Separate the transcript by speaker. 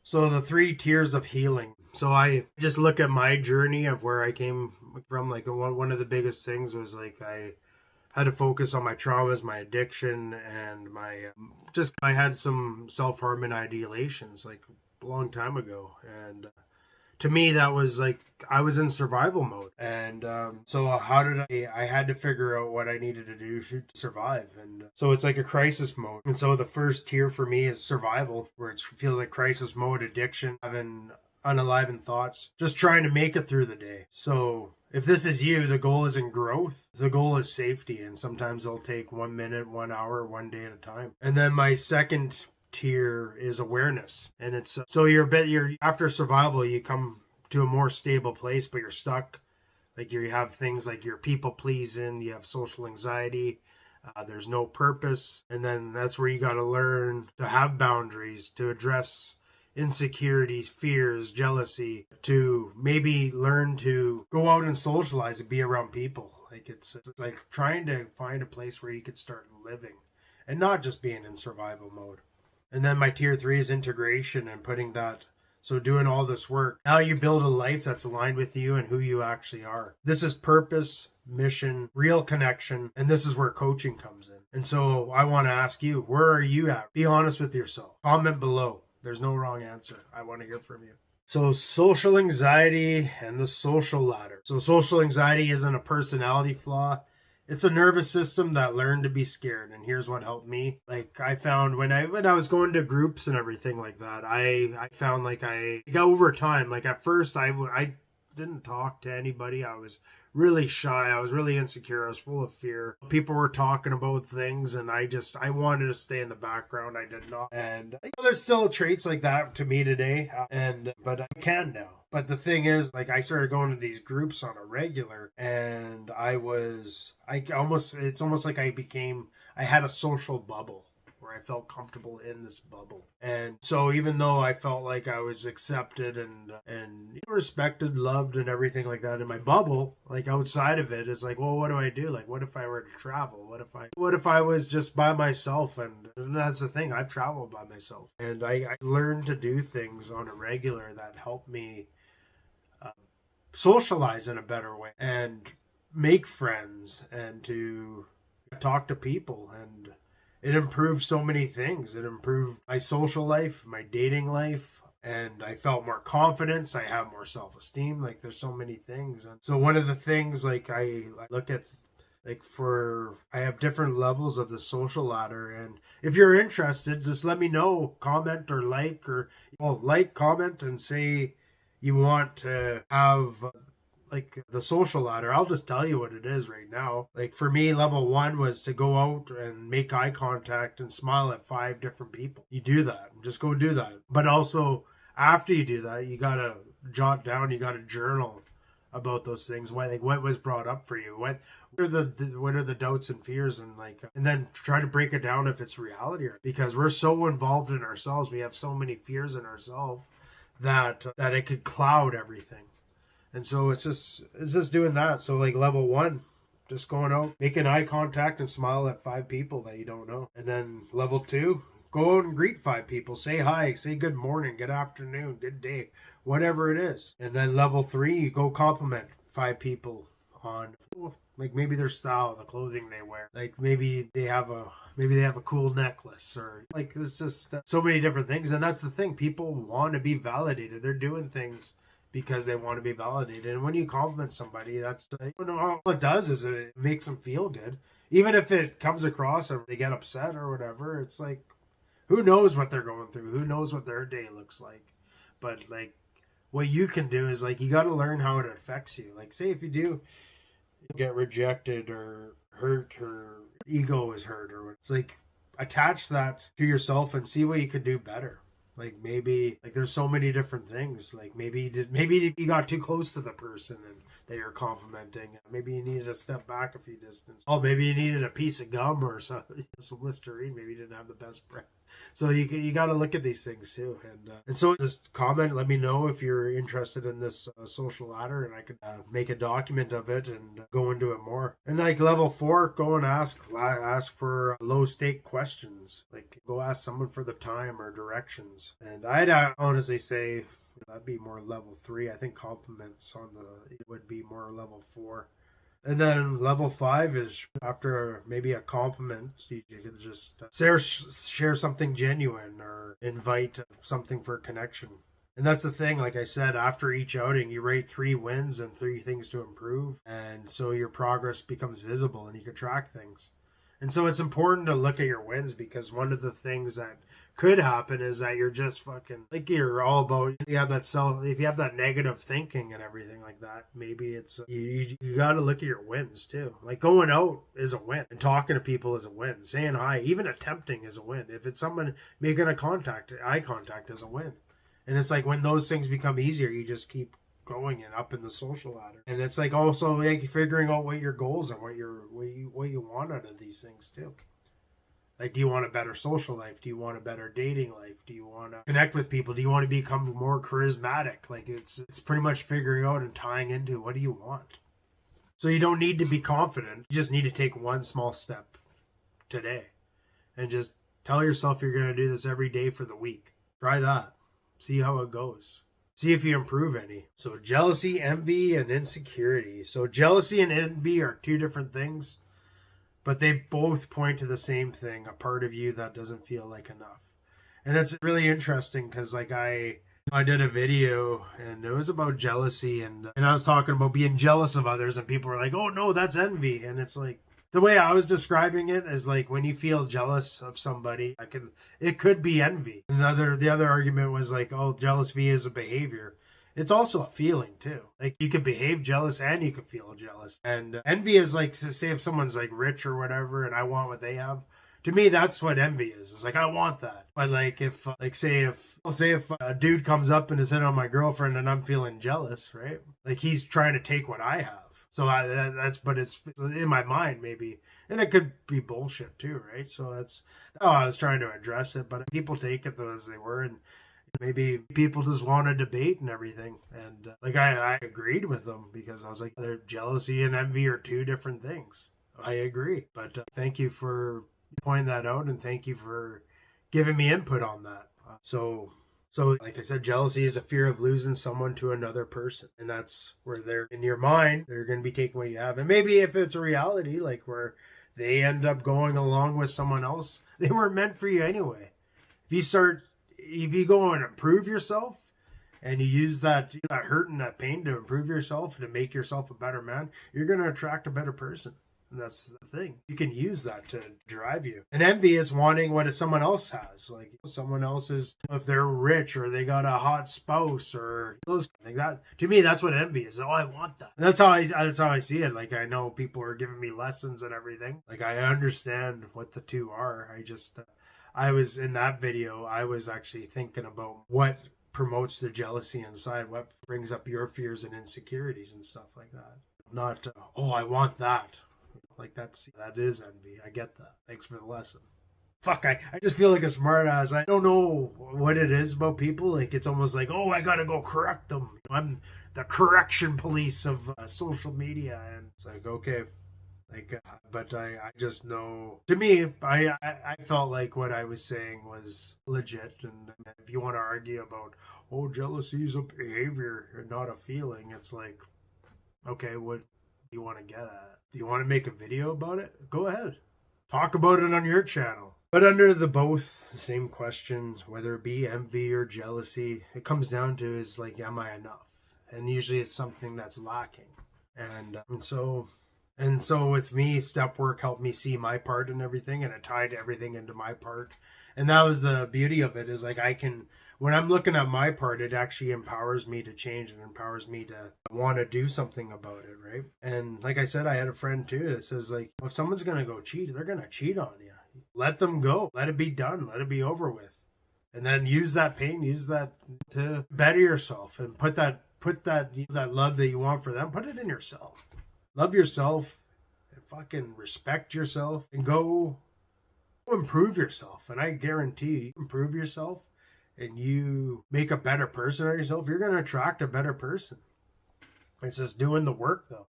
Speaker 1: So the three tiers of healing. So I just look at my journey of where I came from. Like one of the biggest things was like I had to focus on my traumas, my addiction, and my just I had some self harm and ideations like a long time ago, and to me that was like I was in survival mode, and so how did I had to figure out what I needed to do to survive, and so it's like a crisis mode. And so the first tier for me is survival, where it feels like crisis mode, addiction, having unalivened thoughts, just trying to make it through the day. So if this is you, the goal isn't growth, the goal is safety, and sometimes it'll take 1 minute, 1 hour, 1 day at a time. And then my second tier is awareness, and it's so you're after survival you come to a more stable place, but you're stuck. Like you have things like you're people pleasing, you have social anxiety, there's no purpose, and then that's where you got to learn to have boundaries, to address insecurities, fears, jealousy, to maybe learn to go out and socialize and be around people. Like it's like trying to find a place where you could start living and not just being in survival mode. And then my tier three is integration and putting that. So doing all this work, now you build a life that's aligned with you and who you actually are. This is purpose, mission, real connection, and this is where coaching comes in. And so I want to ask you, where are you at? Be honest with yourself. Comment below. There's no wrong answer. I want to hear from you. So social anxiety and the social ladder. So social anxiety isn't a personality flaw. It's a nervous system that learned to be scared. And here's what helped me. Like I found when I was going to groups and everything like that, I found like I got over time. Like at first I didn't talk to anybody. I was really shy. I was really insecure. I was full of fear. People were talking about things and I wanted to stay in the background. I did not. And there's still traits like that to me today. But I can now. But the thing is, like, I started going to these groups on a regular, and it's almost like I had a social bubble where I felt comfortable in this bubble. And so even though I felt like I was accepted and respected, loved, and everything like that in my bubble, like outside of it, it's like, well, what do I do? Like, what if I were to travel? What if I was just by myself? And that's the thing, I've traveled by myself, and I learned to do things on a regular that helped me socialize in a better way and make friends and to talk to people, and it improved so many things. It improved my social life, my dating life, and I felt more confidence. I have more self-esteem. Like there's so many things. And so one of the things like I look at, like I have different levels of the social ladder, and if you're interested, just let me know, comment or like, comment, and say you want to have like the social ladder. I'll just tell you what it is right now. Like for me, level one was to go out and make eye contact and smile at 5 different people. You do that, just go do that. But also after you do that, you gotta jot down, you gotta journal about those things. What was brought up for you? What are the doubts and fears, and then try to break it down if it's reality, because we're so involved in ourselves. We have so many fears in ourselves that it could cloud everything. And so it's just doing that. So like level one, just going out, making eye contact and smile at 5 people that you don't know. And then level 2, go out and greet 5 people, say hi, say good morning, good afternoon, good day, whatever it is. And then level 3, you go compliment 5 people on like maybe their style, the clothing they wear, like maybe they have a cool necklace, or like there's just so many different things. And that's the thing, people want to be validated. They're doing things because they want to be validated. And when you compliment somebody, that's all it does is it makes them feel good. Even if it comes across and they get upset or whatever, it's like, who knows what they're going through? Who knows what their day looks like? But like what you can do is like, you got to learn how it affects you. Like say if you do get rejected or hurt, or ego is hurt, or it's like attach that to yourself and see what you could do better. Like maybe like there's so many different things. Like maybe you got too close to the person and that you're complimenting. Maybe you needed to step back a few distance. Oh, maybe you needed a piece of gum or some Listerine. Maybe you didn't have the best breath. So you got to look at these things too. And so just comment, let me know if you're interested in this social ladder, and I could make a document of it and go into it more. And like level 4, go and ask for low stake questions. Like go ask someone for the time or directions. And I'd honestly say that'd be more level 3. I think compliments would be more level 4. And then level 5 is after maybe a compliment, you can just share something genuine or invite something for connection. And that's the thing, like I said, after each outing, you rate 3 wins and 3 things to improve. And so your progress becomes visible and you can track things. And so it's important to look at your wins, because one of the things that could happen is that you're just fucking like you're all about if you have that negative thinking and everything like that, maybe it's you got to look at your wins too. Like going out is a win, and talking to people is a win, saying hi, even attempting is a win. If it's someone making eye contact is a win. And it's like when those things become easier, you just keep going and up in the social ladder. And it's like also like figuring out what your goals are, what you want out of these things too. Like, do you want a better social life? Do you want a better dating life? Do you want to connect with people? Do you want to become more charismatic? Like, it's pretty much figuring out and tying into what do you want. So you don't need to be confident. You just need to take one small step today and just tell yourself you're going to do this every day for the week. Try that. See how it goes. See if you improve any. So jealousy, envy, and insecurity. So jealousy and envy are 2 different things, but they both point to the same thing, a part of you that doesn't feel like enough. And it's really interesting because like I did a video and it was about jealousy, and I was talking about being jealous of others, and people were like, oh no, that's envy. And it's like, the way I was describing it is like when you feel jealous of somebody, it could be envy. And the other argument was like, oh, jealousy is a behavior. It's also a feeling too. Like you could behave jealous and you could feel jealous. And envy is like, say if someone's like rich or whatever and I want what they have. To me, that's what envy is. It's like, I want that. But like if a dude comes up and is hitting on my girlfriend and I'm feeling jealous, right? Like he's trying to take what I have. So but it's in my mind maybe. And it could be bullshit too, right? So that's how I was trying to address it. But people take it though as they were, and maybe people just want to debate and everything. And like I agreed with them because I was like, their jealousy and envy are 2 different things. I agree. But thank you for pointing that out, and thank you for giving me input on that. So like I said, jealousy is a fear of losing someone to another person. And that's where they're in your mind, they're going to be taking what you have. And maybe if it's a reality, like where they end up going along with someone else, they weren't meant for you anyway. If you go and improve yourself and you use that hurt and that pain to improve yourself and to make yourself a better man, you're going to attract a better person. And that's the thing. You can use that to drive you. And envy is wanting what someone else has. Like someone else is, if they're rich or they got a hot spouse or those like that. To me, that's what envy is. Oh, I want that. And that's how I see it. Like I know people are giving me lessons and everything. Like I understand what the 2 are. I was in that video, I was actually thinking about what promotes the jealousy inside, what brings up your fears and insecurities and stuff like that. Not, oh, I want that. Like that is envy. I get that. Thanks for the lesson. Fuck, I just feel like a smart ass. I don't know what it is about people. Like it's almost like, oh, I gotta go correct them. I'm the correction police of social media. And it's like, okay. Like, but I just know, to me, I felt like what I was saying was legit. And if you want to argue about, oh, jealousy is a behavior and not a feeling, it's like, okay, what do you want to get at? Do you want to make a video about it? Go ahead. Talk about it on your channel. But under the both same questions, whether it be envy or jealousy, it comes down to is like, am I enough? And usually it's something that's lacking. And so with me, step work helped me see my part in everything, and it tied everything into my part. And that was the beauty of it, is like when I'm looking at my part, it actually empowers me to change and empowers me to want to do something about it, right? And like I said, I had a friend too that says like, if someone's going to go cheat, they're going to cheat on you. Let them go. Let it be done. Let it be over with. And then use that pain, use that to better yourself and put that put that love that you want for them, put it in yourself. Love yourself and fucking respect yourself and go improve yourself. And I guarantee you improve yourself and you make a better person of yourself, you're going to attract a better person. It's just doing the work though.